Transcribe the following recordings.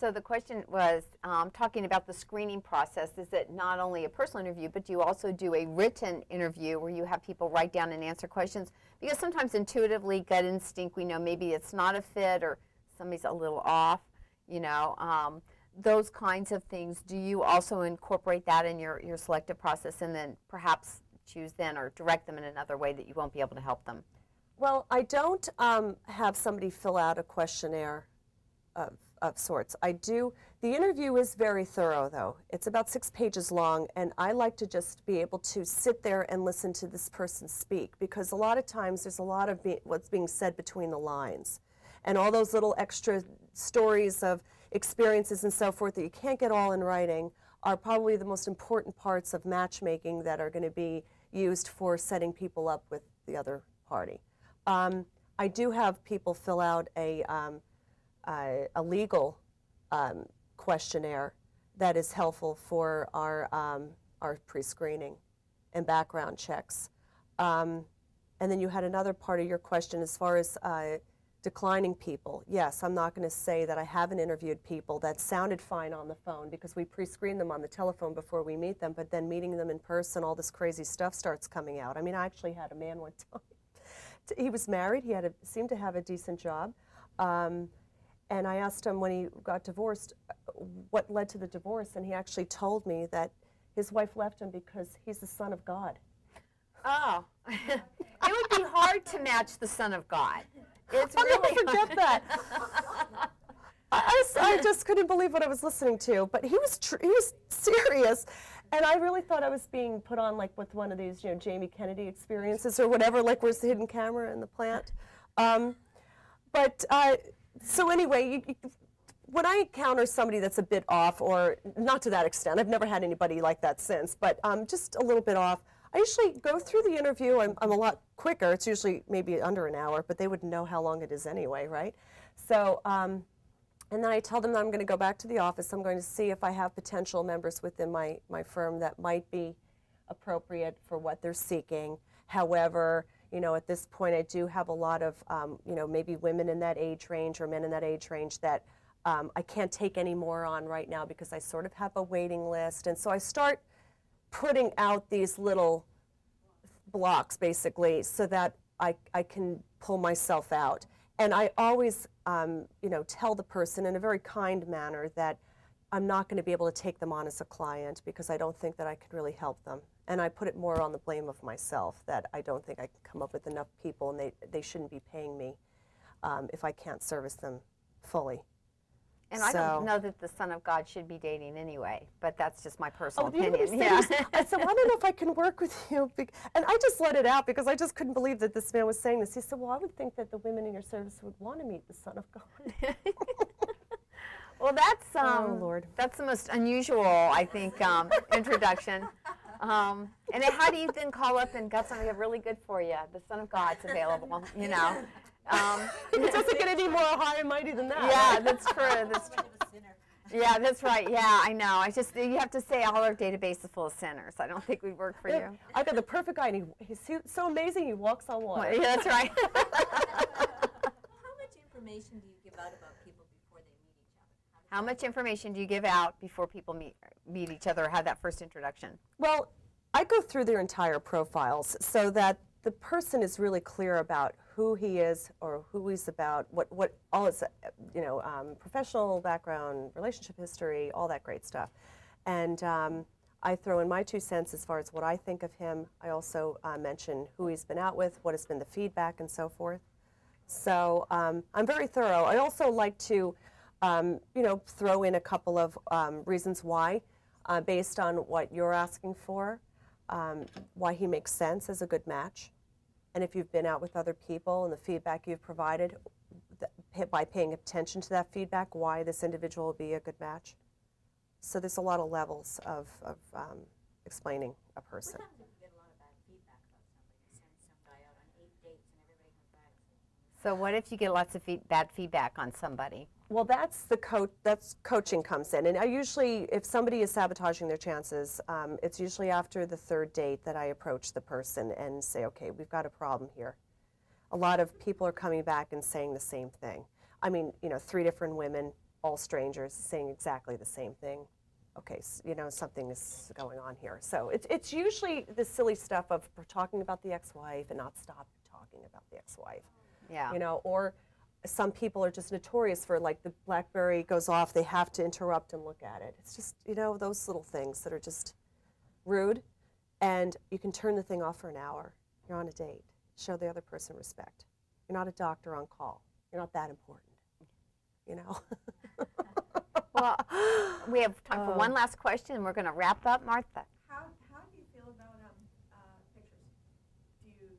So the question was talking about the screening process. Is it not only a personal interview, but do you also do a written interview where you have people write down and answer questions? Because sometimes intuitively, gut instinct, we know maybe it's not a fit or somebody's a little off, you know. Those kinds of things. Do you also incorporate that in your selective process and then perhaps choose then or direct them in another way that you won't be able to help them? Well, I don't have somebody fill out a questionnaire of sorts. I do. The interview is very thorough, though. It's about 6 pages long, and I like to just be able to sit there and listen to this person speak, because a lot of times there's a lot of what's being said between the lines. And all those little extra stories of experiences and so forth that you can't get all in writing are probably the most important parts of matchmaking that are going to be used for setting people up with the other party. I do have people fill out a legal questionnaire that is helpful for our pre-screening and background checks. And then you had another part of your question as far as declining people. Yes, I'm not going to say that I haven't interviewed people that sounded fine on the phone because we pre-screen them on the telephone before we meet them, but then meeting them in person, all this crazy stuff starts coming out. I mean, I actually had a man one time. He was married. He seemed to have a decent job. And I asked him when he got divorced what led to the divorce, and he actually told me that his wife left him because he's the son of God. Oh, it would be hard to match the son of God. It's I'll really never forget that. I just couldn't believe what I was listening to, but he was serious, and I really thought I was being put on like with one of these, you know, Jamie Kennedy experiences or whatever, like where's the hidden camera in the plant. So anyway, when I encounter somebody that's a bit off, or not to that extent, I've never had anybody like that since, but just a little bit off, I usually go through the interview. I'm a lot quicker. It's usually maybe under an hour, but they wouldn't know how long it is anyway, right? So, and then I tell them that I'm going to go back to the office. I'm going to see if I have potential members within my firm that might be appropriate for what they're seeking. However, you know, at this point, I do have a lot of, you know, maybe women in that age range or men in that age range that I can't take any more on right now because I sort of have a waiting list. And so I start putting out these little blocks, basically, so that I can pull myself out. And I always, you know, tell the person in a very kind manner that I'm not going to be able to take them on as a client because I don't think that I could really help them. And I put it more on the blame of myself, that I don't think I can come up with enough people, and they shouldn't be paying me if I can't service them fully. And I don't know that the son of God should be dating anyway, but that's just my personal opinion. Yeah. I said, well, I don't know if I can work with you. And I just let it out because I just couldn't believe that this man was saying this. He said, well, I would think that the women in your service would want to meet the son of God. Well, that's oh, Lord. That's the most unusual, I think, introduction. And then how do you then call up and got something really good for you? The son of God's available, you know. It doesn't get any more high and mighty than that. Yeah, right? that's true. That's true. Yeah, that's right. Yeah, I know. You have to say all our database is full of sinners. I don't think we'd work for you. I got the perfect guy, and he's so amazing. He walks on water. Yeah, that's right. How much information do you give out about people before they meet each other? How much information do you give out before people meet each other or have that first introduction? Well, I go through their entire profiles so that the person is really clear about who he is or who he's about, what all his, you know, professional background, relationship history, all that great stuff. And I throw in my 2 cents as far as what I think of him. I also mention who he's been out with, what has been the feedback, and so forth. So I'm very thorough. I also like to, you know, throw in a couple of reasons why, based on what you're asking for. Why he makes sense as a good match, and if you've been out with other people and the feedback you've provided, by paying attention to that feedback, why this individual will be a good match. So there's a lot of levels of explaining a person. What happens if you get a lot of bad feedback about somebody? You send some guy out on 8 dates and everybody comes back and says, So what if you get lots of bad feedback on somebody? Well, that's coaching comes in, and I usually, if somebody is sabotaging their chances, it's usually after the 3rd date that I approach the person and say, okay, we've got a problem here. A lot of people are coming back and saying the same thing. I mean, you know, 3 different women, all strangers saying exactly the same thing. Okay, you know, something is going on here. So it's usually the silly stuff of talking about the ex-wife and not stop talking about the ex-wife. Yeah. You know, or some people are just notorious for, like, the BlackBerry goes off, they have to interrupt and look at it. It's just, you know, those little things that are just rude. And you can turn the thing off for an hour. You're on a date. Show the other person respect. You're not a doctor on call. You're not that important. You know? Well, we have time for one last question, and we're going to wrap up. Martha. How do you feel about pictures? Do you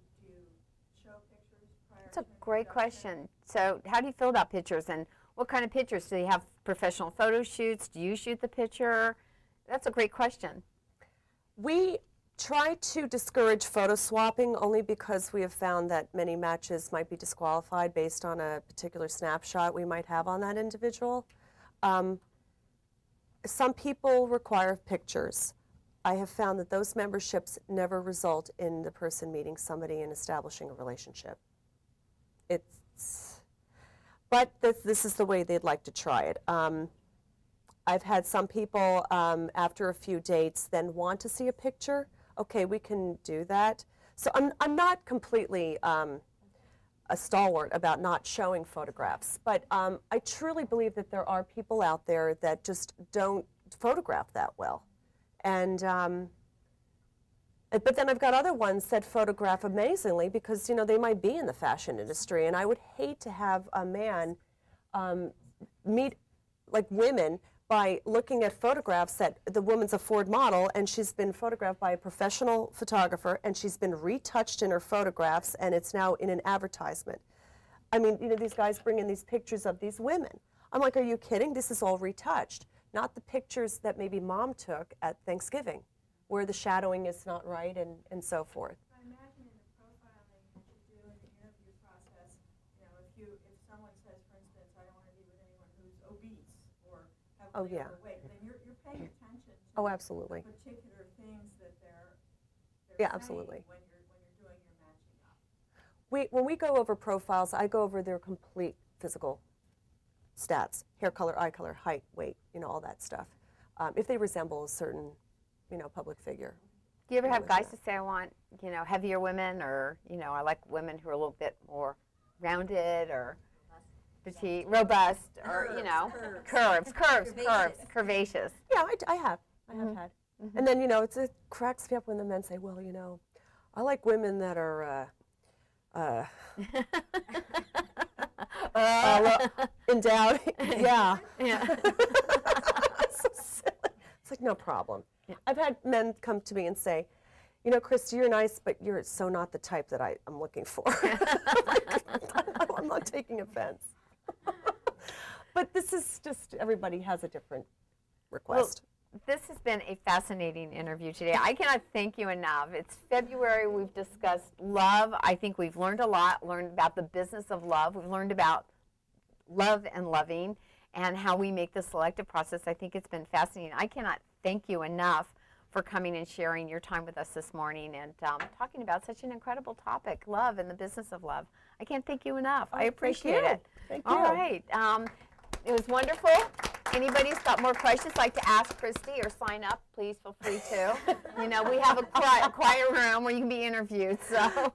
show pictures prior That's a to great introduction? question. So how do you feel about pictures, and what kind of pictures? Do you have professional photo shoots? Do you shoot the picture? That's a great question. We try to discourage photo swapping only because we have found that many matches might be disqualified based on a particular snapshot we might have on that individual. Some people require pictures. I have found that those memberships never result in the person meeting somebody and establishing a relationship. But this is the way they'd like to try it. I've had some people, after a few dates, then want to see a picture. Okay, we can do that. So I'm not completely a stalwart about not showing photographs, but I truly believe that there are people out there that just don't photograph that well. And but then I've got other ones that photograph amazingly because, you know, they might be in the fashion industry, and I would hate to have a man meet, like, women by looking at photographs that the woman's a Ford model and she's been photographed by a professional photographer and she's been retouched in her photographs and it's now in an advertisement. I mean, you know, these guys bring in these pictures of these women. I'm like, are you kidding? This is all retouched. Not the pictures that maybe mom took at Thanksgiving where the shadowing is not right and so forth. I imagine in the profiling that you do in the interview process, you know, if someone says, for instance, I don't want to be with anyone who's obese or heavily overweight, then you're paying attention to Oh, absolutely. particular things that they're Yeah, saying absolutely. when you're doing your matching up. When we go over profiles, I go over their complete physical stats: hair color, eye color, height, weight, you know, all that stuff. If they resemble a certain, you know, public figure. Do you ever have guys to say, I want, you know, heavier women, or, you know, I like women who are a little bit more rounded or petite, robust, or, you know, curvaceous. Yeah, I have had. And then, you know, it cracks me up when the men say, well, you know, I like women that are endowed. Yeah. So silly. It's like, no problem. Yeah. I've had men come to me and say, you know, Christy, you're nice, but you're so not the type that I'm looking for. I'm not taking offense. But this is just, everybody has a different request. Well, this has been a fascinating interview today. I cannot thank you enough. It's February. We've discussed love. I think we've learned a lot, learned about the business of love. We've learned about love and loving and how we make the selective process. I think it's been fascinating. I cannot thank you enough for coming and sharing your time with us this morning and talking about such an incredible topic, love and the business of love. I can't thank you enough. I appreciate it. Thank you. All right. It was wonderful. Anybody's got more questions like to ask Christy or sign up, please feel free to. You know, we have a quiet room where you can be interviewed. So